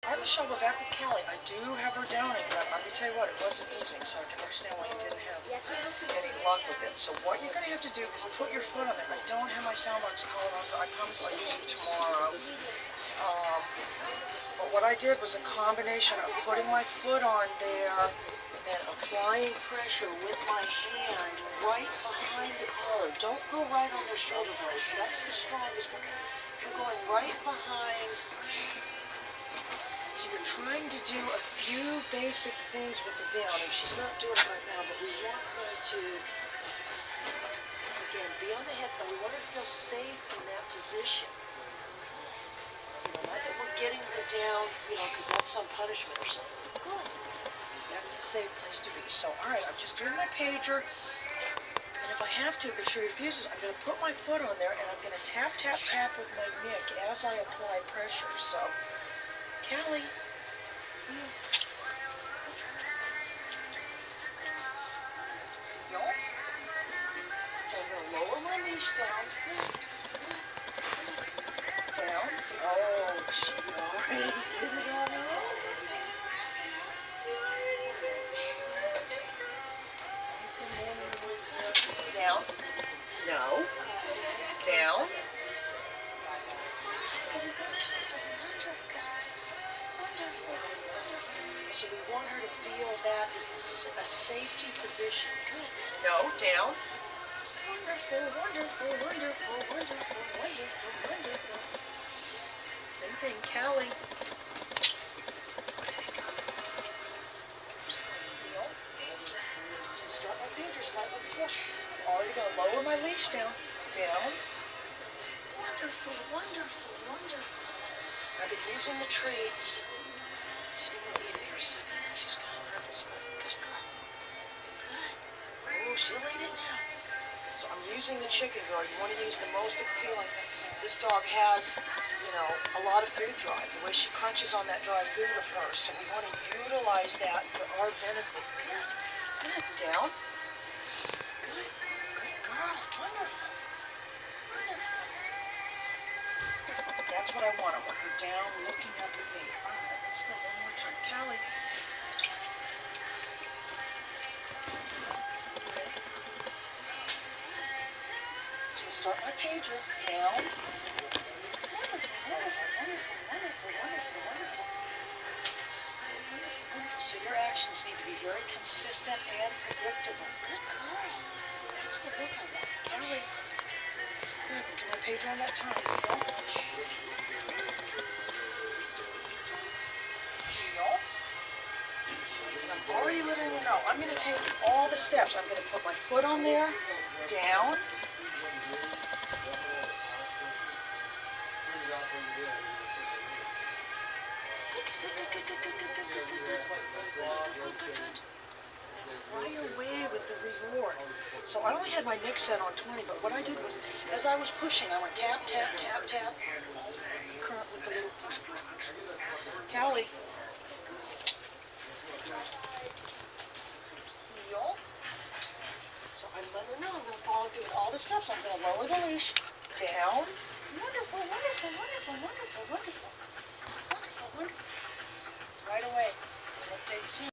Alright, Michelle, we're back with Cali. I do have her downing, but let me tell you what, it wasn't easy, so I can understand why you didn't have any luck with it. So what you're going to have to do is put your foot on there. I don't have my sound box collar on, but I promise I'll use it tomorrow. But what I did was a combination of putting my foot on there and then applying pressure with my hand right behind the collar. Don't go right on the shoulder blades. That's the strongest one. If you're going right behind... So you're trying to do a few basic things with the down, and she's not doing it right now, but we want her to, again, be on the hip, and we want her to feel safe in that position. Not that we're getting her down, because that's some punishment or something. Good. That's the safe place to be. So, all right, I'm just doing my pager, and if I have to, if she refuses, I'm going to put my foot on there, and I'm going to tap, tap, tap with my mic as I apply pressure. So, Cali. So I'm going to lower my leash down. Down. Oh, she already did it on her own. Down. No. Down. So we want her to feel that is a safety position. Good. No, down. Wonderful, wonderful, wonderful, wonderful, wonderful, wonderful. Same thing, Cali. So start my pager slightly before. I'm already going to lower my leash down. Down. Wonderful, wonderful, wonderful. I've been using the treats. She's kind of nervous, but good girl. Good. Oh, she'll eat it now. So I'm using the chicken girl. You want to use the most appealing. This dog has, a lot of food drive. The way she crunches on that dry food of hers. So we want to utilize that for our benefit. Good. Good. Down. Good. Good girl. Wonderful. Wonderful. Wonderful. That's what I want. I want her down, looking up at me. All right, let's go one more time. Cali. Start my pager. Down. Wonderful, wonderful, wonderful, wonderful, wonderful, wonderful. Wonderful, wonderful. So your actions need to be very consistent and predictable. Good girl. That's the look I want. Cali. Good. Do my pager on that time. I'm already letting you know. I'm going to take all the steps. I'm going to put my foot on there. Down. Right away with the reward. So I only had my neck set on 20, but what I did was, as I was pushing, I went tap, tap, tap, tap. Concurrent with the little push, push, push. Cali. So I'm letting her know I'm going to follow through with all the steps. I'm going to lower the leash. Down. Wonderful, wonderful, wonderful, wonderful, wonderful. Wonderful, wonderful. Right away. Update scene.